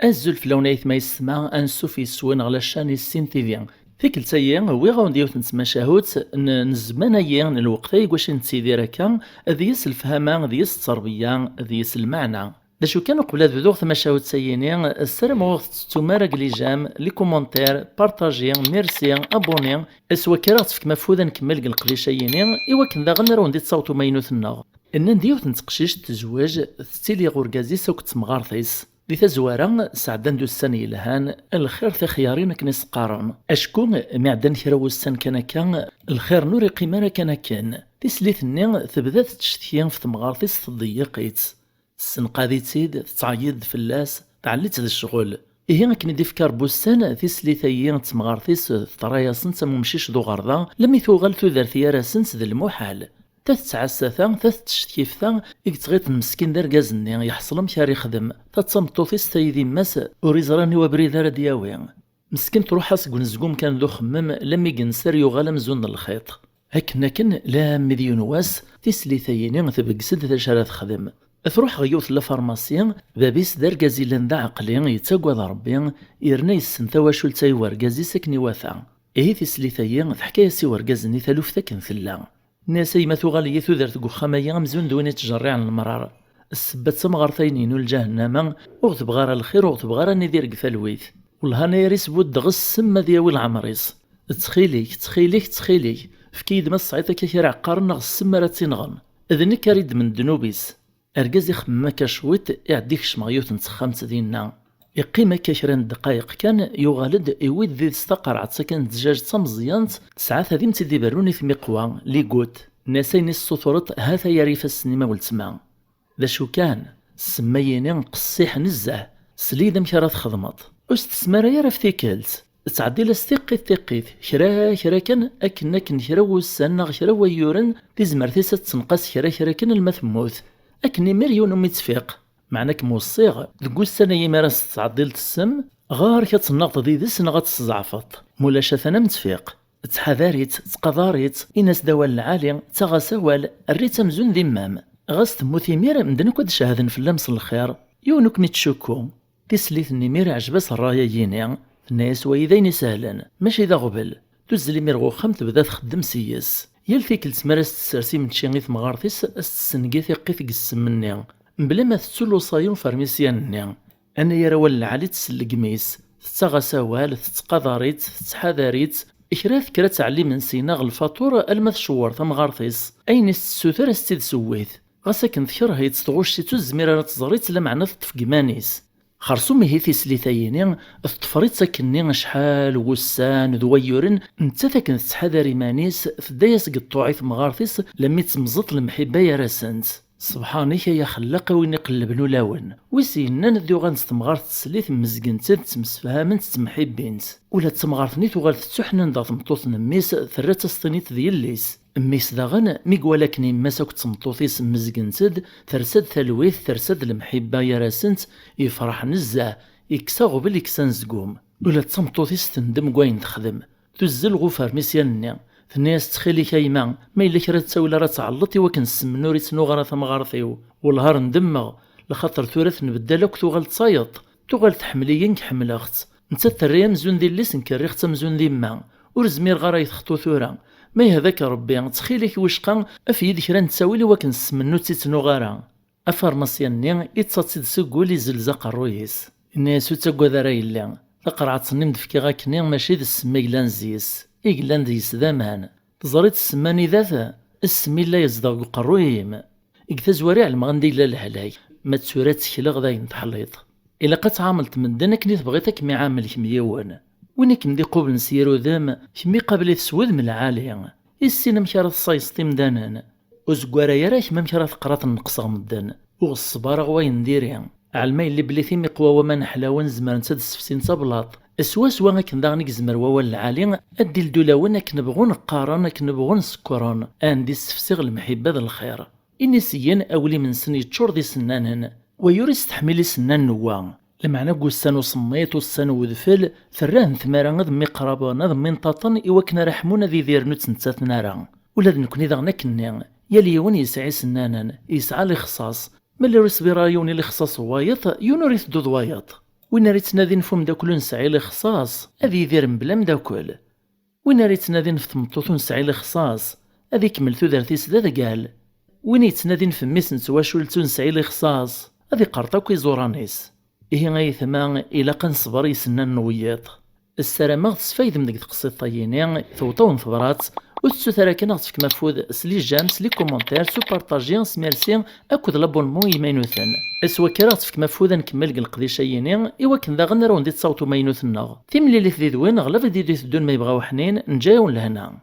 الزول في لونيت ما يسمع انسو في سوين على الشان السين تيفيان فيك التايا وي غونديو تنسمى شاهوت نزمان ايان الوقت واش نتسيدي راكا ديس الفهامه ديس التربيه ديس المعنى دا شو كانوا قبل هاد بدوغ ثما شاهوت سييني السلام وقت تمارق لي جام لي كومونتير بارطاجي ميرسي ابوني اسوا كرات فيك مفوذا نكمل قلقلي شييني ايوا كندا غنرو ندي تصاوتو ماينوث النغ ان نديو تنتقشيش تزواج تستيلي غوركازي سوك تمغارثيس دي تزوارا سعدان دو السن يلهان الخير في خيارين كنس قارن اشكون معدن كراو السن كان الخير نوري قيمانا كان تسليثني تبدا تشتيان في تمغارثيس تضيقيت السن قادي تيد تعيد فلاس تعليت هذا الشغل هي كن دي فكار بوسان تسليثيين تمغارثيس طرايا سنت ممشيش دو غرضا لم يثوغل ثوذرثيا راسنس ذا المحال تتعساثا تتشتكيفتا يكتغيط المسكين دار كازني يحصل مشار يخدم تتصمتوثيس تايدي ماس وريزراني وبريدار دياوي مسكين تروح اسكون زقوم كان ذو خمم لم يقنسر يغال مزون الخيط هكنا لا مليون واس تسليثيني تبقسد ذا شرا تخدم تروح غيوث لفارماسيان بابيس دار كازيلان دا عقلي يتاقوى ربي يرني السنتا واشو لتايوار كازي سكني واثا تسليثيين تحكايا سي وركازني ثالوثا كنثلا ناسي ما ثغالية ثودرت قخامية مزون دويني تجري عن المرار السبات سمغارثينين الجهنم وغت بغارة الخير وغت بغارة ندير قفالويث والهانا يريس بود غس سما دياوي العمريس تخيليك فكيد ما الصعيطة كير عقار نغس سما راه تينغن اذني كاريد من دنوبيس اركاز يخمم كشويت يعديك شمغيوت نتسخمت دينا يقيم كشرين دقائق كان يغالد يويد ذي استقرعت سكن دجاج تمزيانت تسعة ثاديم تيدي بروني في مقوى لي قوت ناسين السطورت هذا يريف السينما والتسمع ذا شو كان سميني قصيح نزه سليدة مكرات خدمت استثمار يا رفتيكلت تعدي ثقيت كرا كان اكن كرا وسان كرا ويورن تزمر تيسات تنقص كرا كان المثموث اكني مريون متفيق معناك موصيغ تقول السنة يمارس تعديل السم غار كتنقط ذي ذس نغات الزعفط مولا شاثنا متفيق تحذاريت تقضاريت إناس دوال العالي تغسوال الريت مزون ذي مام غاس تموثي مير مدنك ود شاهدن في اللمس الخير يونك نتشكو تسليث نمير عجبس الرايا ييني الناس وإذين سهلا ماشي ذا غبل تزلي مير غوخم تبدا تخدم سياس يلفيك التمارس تسرسي من تشيغيث مغارثيس استسنقيث قيث قسم مني بلا ما تسولو صايون فارميسيان انا يا روال العالي تسلق ميس تتغسوال تتقضاريت تتحذاريت إكراث كرا تعلي من سيناغ الفاتورة المث شوار تمغارثيس أين السوثر استيد سويث غاساكن ذكر هيت تغوش سيتو الزميرة تزريت لمعنى تطفق مانيس خرصو مهيثي سليثايني تطفريت ساكني شحال وسان ذويورن نتا ثاكن تتحذاري مانيس في دايس قطوعيث مغارثيس لمي تمزط المحبة يا راسنت سبحانك يا خلاق وين يقلب نولاون ويسينا نديو غنستمغار تسليث مزقنت تمسفهامنت تمحبينت ولا تمغارثني تغال تسحنن دا تمطوط نميس ثرات سطنيت دياليس ميس داغن ميقوالكني ماساك تمطوطيس مزقنتد ثرسد ثلويث ثرسد المحبة يا راسنت يفرح نزاه يكساغو باليكسان زقوم ولا تمطوطيس تندم كواين تخدم تزل غفار ميسيانني الناس تخيلي كايما ما إلا كرا تساوي راه تعلطي وكن السمنوري تنوغ ثمغارثيو والهار ندمغ لخاطر ثورث نبدالك توغال تصايط توغال تحمليين كحملاخت نتا الثريا مزون ذي الليس نكريخ تمزون ذي ما ورزمير غارا يتخطو ثورا ما يهذاك ربي تخيلك وشقا افيد كرا نتساوي لي وكن السمنو تيتنوغارا افارماسياني يتصاتي سكولي زلزاق الرويس الناس تاكوا ذا رايلا تقرعتني مدفكي غاكني ماشي ذا السما كلانزيس إيقلان ديس ذامان تزريت السماني ذاته السمي لا يزدغ قرويم إكتزوري على المغندي لا الهلاي ما تسورات سكلاغ ذاين تحليط إلا قد عاملت من دنا كني تبغيتك مي عامل كميوان ويني كمدي قبل نسيرو ذام كمي قبل تسود من العالي السينا مكارا الصايصتي مدانان وزقوارا يراك ما مكارا تقرات النقصة مدان والصبار غواين ديريان علماي اللي بليثي مقوى وما نحلاوان زمان نتاد السفسين تبلاط سوا غاكن داغنيك زمر ووال العالي ادي لدولاون كنبغو نقارن كنبغو نسكرون اندي السفسيغ المحبه ذا الخير اني سيان اولي من سن يتشور دي سنانن ويوري استحملي سنان نوا المعنى قوسان وصميت وسان وذفل ثران ثمارا ذمي قرابانا ذمي نطاطن إوا كنا رحمونا ذي ذير نتسنتات نارا ولا نكوني داغنا كني يا ليون يسعي سنانا يسعى لخصاص ملي ريسبيرا يوني لخصاص وايط يونو ريث دود وايط. وين ريت نادي نفهم داكل نسعي لخصاص هذي يدير بلا مداكل. وين ريت نادي نفتمطوط نسعي لخصاص هذي كمل تودرتيس ذا قال. وين يتنادي نفميس نتواشولتو نسعي لخصاص هذي قرطاكو يزورانيس. إيه غاي ثما إلا قنصبر يسنان نوياط. السلامة تسفايد من ديك تقصيد طييني ثوطون ثبرات وتسو ثراكنا غتفك مفود سلي جام سلي كومونتير سو بارطاجيان سميرسي اكود لابونمون يمينوثن اسوا كرا غتفك مفود نكمل القضيشيني ايوا كن ذا غنرو ندي تصاوتو مينوثنا تيملي لي ثديدوين غلف دي تدون ما يبغاو حنين نجايون لهنا.